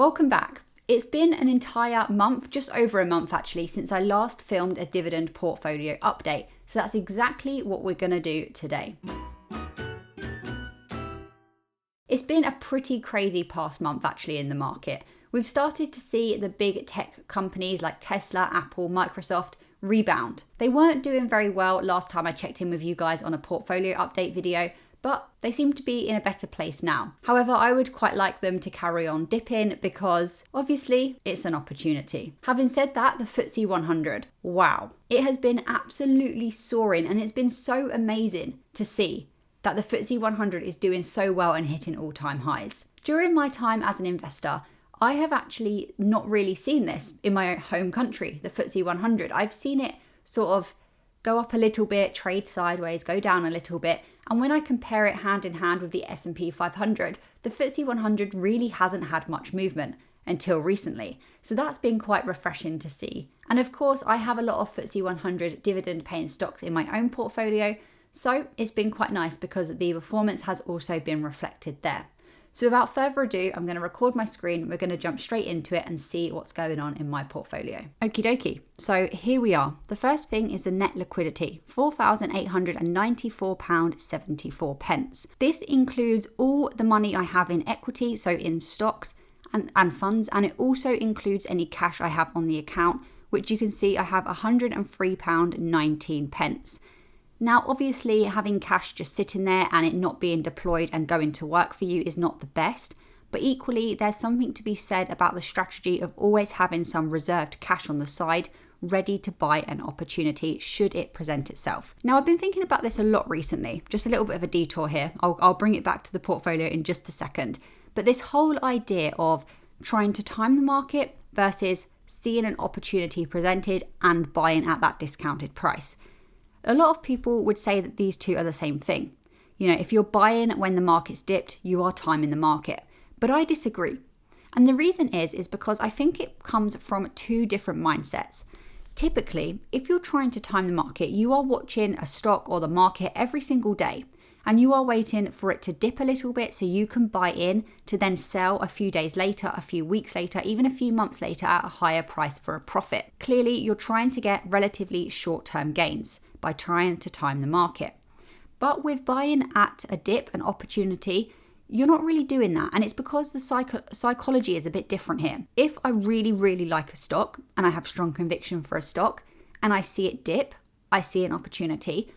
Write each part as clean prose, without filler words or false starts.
Welcome back. It's been an entire month, just over a month actually, since I last filmed a dividend portfolio update. So that's exactly what we're going to do today. It's been a pretty crazy past month actually in the market. We've started to see the big tech companies like Tesla, Apple, Microsoft rebound. They weren't doing very well last time I checked in with you guys on a portfolio update video, but they seem to be in a better place now. However, I would quite like them to carry on dipping because obviously it's an opportunity. Having said that, the FTSE 100, wow. It has been absolutely soaring and it's been so amazing to see that the FTSE 100 is doing so well and hitting all-time highs. During my time as an investor, I have actually not really seen this in my home country, the FTSE 100. I've seen it sort of go up a little bit, trade sideways, go down a little bit. And when I compare it hand in hand with the S&P 500, the FTSE 100 really hasn't had much movement until recently. So that's been quite refreshing to see. And of course, I have a lot of FTSE 100 dividend paying stocks in my own portfolio. So it's been quite nice because the performance has also been reflected there. So without further ado, I'm going to record my screen. We're going to jump straight into it and see what's going on in my portfolio. Okie dokie. So here we are. The first thing is the net liquidity, £4,894.74. This includes all the money I have in equity, so in stocks and funds, and it also includes any cash I have on the account, which you can see I have £103.19. Now, obviously, having cash just sitting there and it not being deployed and going to work for you is not the best. But equally, there's something to be said about the strategy of always having some reserved cash on the side, ready to buy an opportunity should it present itself. Now, I've been thinking about this a lot recently. Just a little bit of a detour here. I'll bring it back to the portfolio in just a second. But this whole idea of trying to time the market versus seeing an opportunity presented and buying at that discounted price. A lot of people would say that these two are the same thing. You know, if you're buying when the market's dipped, you are timing the market. But I disagree. And the reason is because I think it comes from two different mindsets. Typically, if you're trying to time the market, you are watching a stock or the market every single day. And you are waiting for it to dip a little bit so you can buy in to then sell a few days later, a few weeks later, even a few months later at a higher price for a profit. Clearly, you're trying to get relatively short-term gains by trying to time the market. But with buying at a dip, an opportunity, you're not really doing that. And it's because the psychology is a bit different here. If I really, really like a stock and I have strong conviction for a stock and I see it dip, I see an opportunity,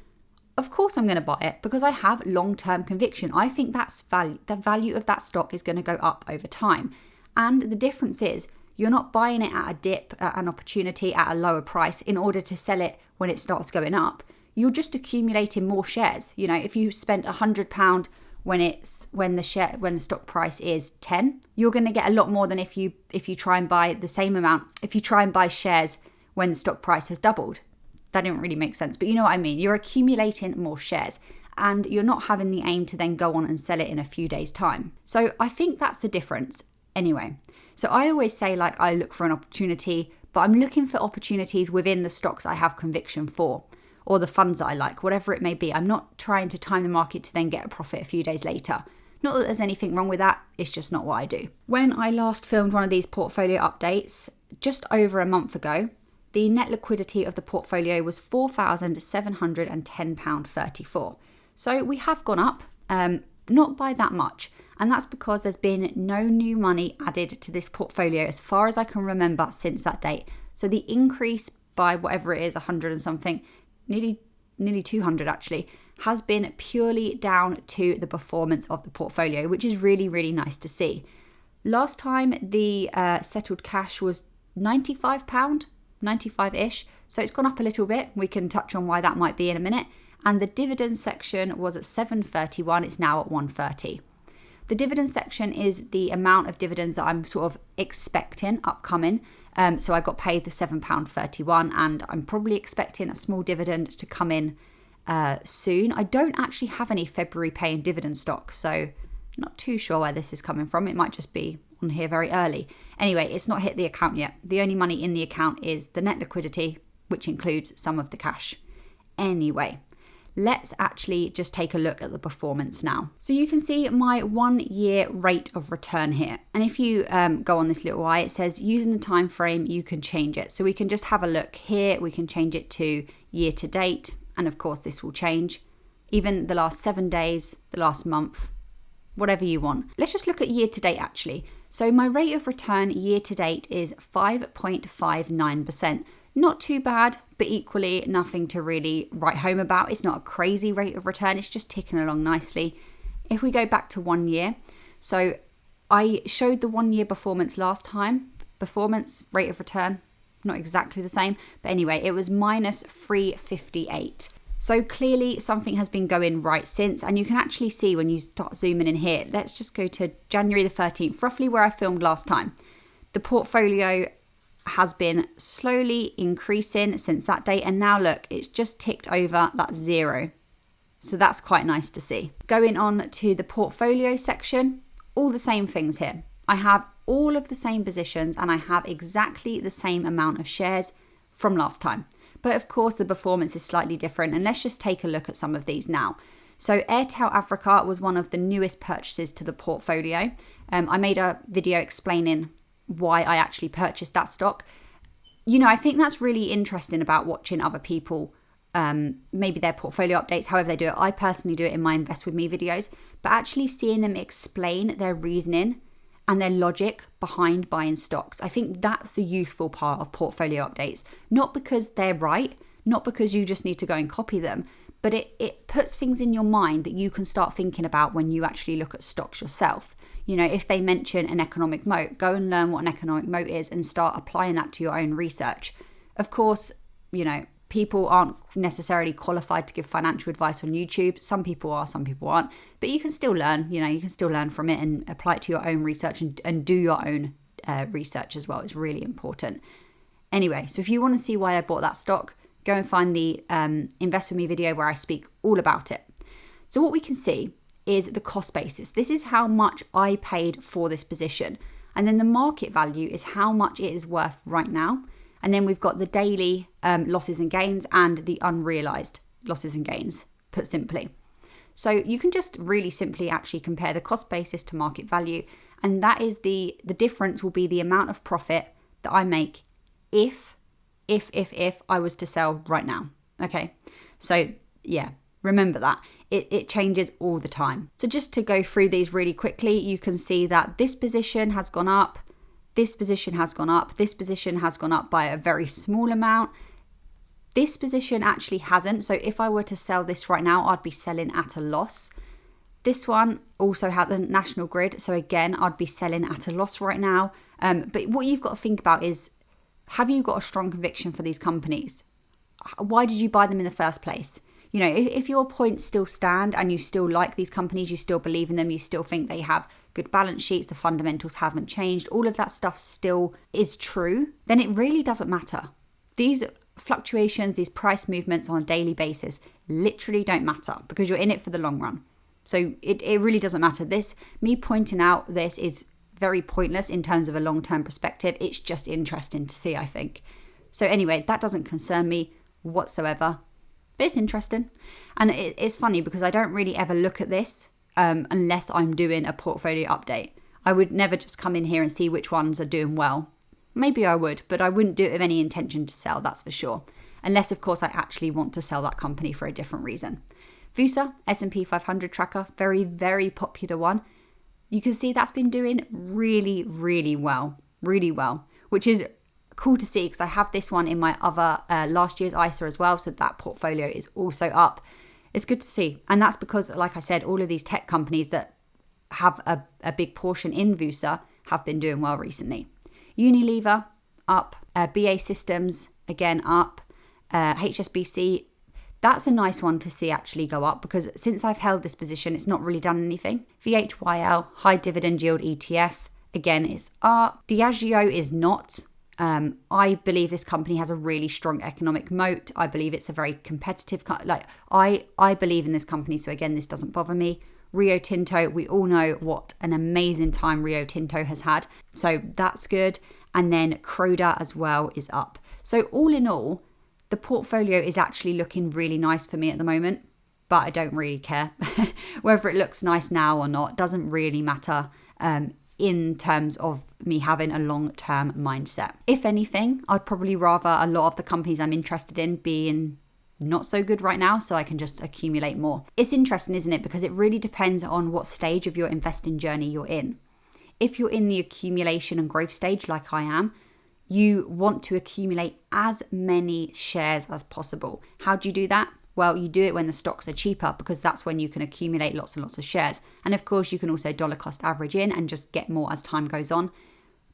of course I'm going to buy it because I have long-term conviction. I think that's the value of that stock is going to go up over time. And the difference is you're not buying it at a dip, at an opportunity at a lower price in order to sell it when it starts going up. You're just accumulating more shares. You know, if you spent £100 when the stock price is 10, you're going to get a lot more than if you try and buy the same amount. If you try and buy shares when the stock price has doubled. That didn't really make sense, but you know what I mean. You're accumulating more shares and you're not having the aim to then go on and sell it in a few days' time. So I think that's the difference anyway. So I always say like I look for an opportunity, but I'm looking for opportunities within the stocks I have conviction for or the funds that I like, whatever it may be. I'm not trying to time the market to then get a profit a few days later. Not that there's anything wrong with that, it's just not what I do. When I last filmed one of these portfolio updates, just over a month ago, the net liquidity of the portfolio was £4,710.34. So we have gone up, not by that much. And that's because there's been no new money added to this portfolio as far as I can remember since that date. So the increase by whatever it is, 100 and something, nearly 200 actually, has been purely down to the performance of the portfolio, which is really, really nice to see. Last time the settled cash was £95, 95-ish. So it's gone up a little bit. We can touch on why that might be in a minute. And the dividend section was at 731. It's now at 130. The dividend section is the amount of dividends that I'm sort of expecting upcoming. So I got paid the £7.31 and I'm probably expecting a small dividend to come in soon. I don't actually have any February paying dividend stocks, so not too sure where this is coming from. It might just be on here very early. Anyway, it's not hit the account yet. The only money in the account is the net liquidity, which includes some of the cash. Anyway, let's actually just take a look at the performance now. So you can see my 1 year rate of return here. And if you go on this little eye, it says using the time frame, you can change it. So we can just have a look here. We can change it to year to date. And of course, this will change. Even the last 7 days, the last month, whatever you want. Let's just look at year to date actually. So my rate of return year to date is 5.59%. Not too bad, but equally nothing to really write home about. It's not a crazy rate of return. It's just ticking along nicely. If we go back to 1 year, so I showed the 1 year performance last time. Performance, rate of return, not exactly the same. But anyway, it was minus 358. So clearly something has been going right since, and you can actually see when you start zooming in here. Let's just go to January the 13th, roughly where I filmed last time. The portfolio has been slowly increasing since that date, and now look, it's just ticked over that 0. So that's quite nice to see. Going on to the portfolio section, all the same things here. I have all of the same positions and I have exactly the same amount of shares from last time. But of course the performance is slightly different, and let's just take a look at some of these now. So Airtel Africa was one of the newest purchases to the portfolio. I made a video explaining why I actually purchased that stock. You know, I think that's really interesting about watching other people, maybe their portfolio updates, however they do it. I personally do it in my Invest With Me videos, but actually seeing them explain their reasoning and their logic behind buying stocks. I think that's the useful part of portfolio updates. Not because they're right, not because you just need to go and copy them, but it puts things in your mind that you can start thinking about when you actually look at stocks yourself. You know, if they mention an economic moat, go and learn what an economic moat is and start applying that to your own research. Of course, you know, people aren't necessarily qualified to give financial advice on YouTube. Some people are, some people aren't. But you can still learn, you know, you can still learn from it and apply it to your own research and do your own research as well. It's really important. Anyway, so if you want to see why I bought that stock, go and find the Invest With Me video where I speak all about it. So what we can see is the cost basis. This is how much I paid for this position. And then the market value is how much it is worth right now. And then we've got the daily losses and gains and the unrealized losses and gains, put simply. So you can just really simply actually compare the cost basis to market value. And that is the difference will be the amount of profit that I make if I was to sell right now. Okay. So yeah, remember that. It changes all the time. So just to go through these really quickly, you can see that this position has gone up, this position has gone up, this position has gone up by a very small amount. This position actually hasn't. So if I were to sell this right now, I'd be selling at a loss. This one also has a national grid. So again, I'd be selling at a loss right now. But what you've got to think about is, have you got a strong conviction for these companies? Why did you buy them in the first place? You know, if your points still stand and you still like these companies, you still believe in them, you still think they have good balance sheets, the fundamentals haven't changed, all of that stuff still is true, then it really doesn't matter. These fluctuations, these price movements on a daily basis literally don't matter because you're in it for the long run. So it really doesn't matter. Me pointing out this is very pointless in terms of a long-term perspective. It's just interesting to see, I think. So anyway, that doesn't concern me whatsoever. But it's interesting. And it's funny because I don't really ever look at this unless I'm doing a portfolio update. I would never just come in here and see which ones are doing well. Maybe I would, but I wouldn't do it with any intention to sell, that's for sure. Unless, of course, I actually want to sell that company for a different reason. VUSA, S&P 500 tracker, very, very popular one. You can see that's been doing really, really well, which is cool to see because I have this one in my other last year's ISA as well, so that portfolio is also up. It's good to see, and that's because, like I said, all of these tech companies that have a big portion in VUSA have been doing well recently. Unilever up, BA Systems again up, HSBC. That's a nice one to see actually go up because since I've held this position, it's not really done anything. VHYL, high dividend yield ETF, again is up. Diageo is not. I believe this company has a really strong economic moat. I believe it's a very competitive, I believe in this company. So again, this doesn't bother me. Rio Tinto, we all know what an amazing time Rio Tinto has had. So that's good. And then Croda as well is up. So all in all, the portfolio is actually looking really nice for me at the moment. but I don't really care. Whether it looks nice now or not doesn't really matter in terms of me having a long-term mindset. If anything, I'd probably rather a lot of the companies I'm interested in being not so good right now, so I can just accumulate more. It's interesting, isn't it? Because it really depends on what stage of your investing journey you're in. If you're in the accumulation and growth stage like I am, you want to accumulate as many shares as possible. How do you do that? Well, you do it when the stocks are cheaper, because that's when you can accumulate lots and lots of shares. And of course, you can also dollar cost average in and just get more as time goes on.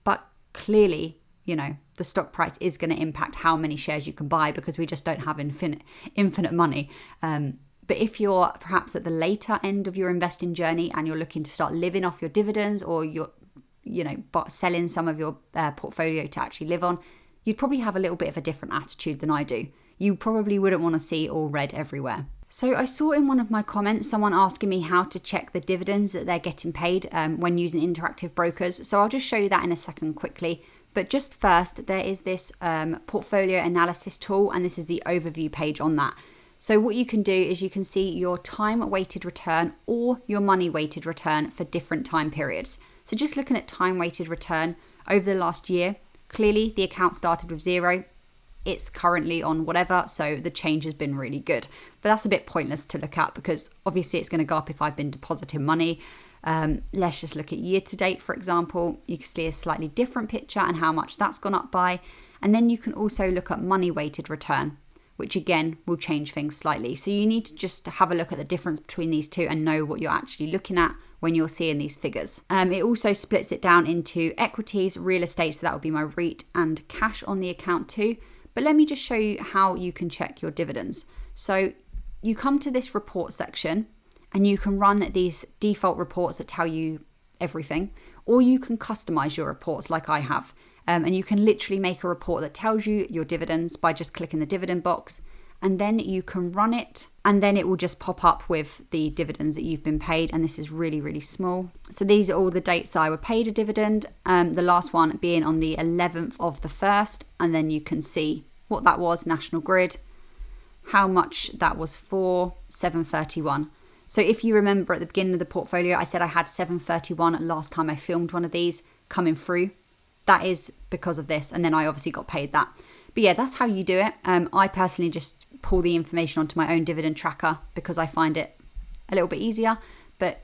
But clearly, the stock price is going to impact how many shares you can buy, because we just don't have infinite money. But if you're perhaps at the later end of your investing journey and you're looking to start living off your dividends, or you're selling some of your portfolio to actually live on, you'd probably have a little bit of a different attitude than I do. You probably wouldn't want to see all red everywhere. So I saw in one of my comments someone asking me how to check the dividends that they're getting paid when using interactive brokers. So I'll just show you that in a second quickly. But just first, there is this portfolio analysis tool, and this is the overview page on that. So what you can do is you can see your time-weighted return or your money-weighted return for different time periods. So just looking at time-weighted return over the last year, clearly the account started with 0. It's currently on whatever, so the change has been really good. But that's a bit pointless to look at, because obviously it's going to go up if I've been depositing money. Let's just look at year to date, for example. You can see a slightly different picture and how much that's gone up by. And then you can also look at money weighted return, which again will change things slightly. So you need to just have a look at the difference between these two and know what you're actually looking at when you're seeing these figures. It also splits it down into equities, real estate, so that would be my REIT, and cash on the account too. But let me just show you how you can check your dividends. So you come to this report section and you can run these default reports that tell you everything, or you can customize your reports like I have. And you can literally make a report that tells you your dividends by just clicking the dividend box, and then you can run it, and then it will just pop up with the dividends that you've been paid. And this is really, really small. So these are all the dates that I were paid a dividend, the last one being on the 11th of the 1st. And then you can see what that was, National Grid, how much that was for, 731. So if you remember at the beginning of the portfolio, I said I had 731 last time I filmed one of these coming through. That is because of this. And then I obviously got paid that. But yeah, that's how you do it. I personally just pull the information onto my own dividend tracker because I find it a little bit easier. But,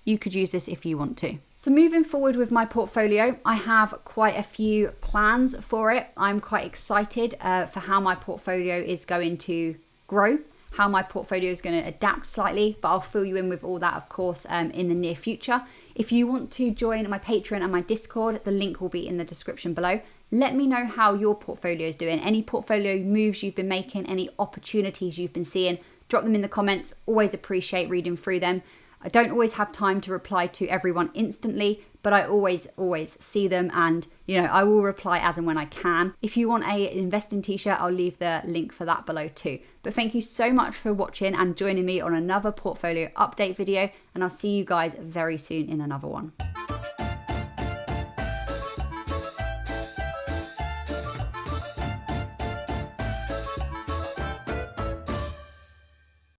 you could use this if you want to. So moving forward with my portfolio, I have quite a few plans for it. I'm quite excited for how my portfolio is going to grow, how my portfolio is going to adapt slightly, but I'll fill you in with all that, of course, in the near future. If you want to join my Patreon and my Discord, the link will be in the description below. Let me know how your portfolio is doing, any portfolio moves you've been making, any opportunities you've been seeing. Drop them in the comments. Always appreciate reading through them. I don't always have time to reply to everyone instantly, but I always see them, and I will reply as and when I can. If you want a investing t-shirt, I'll leave the link for that below too. But thank you so much for watching and joining me on another portfolio update video, and I'll see you guys very soon in another one.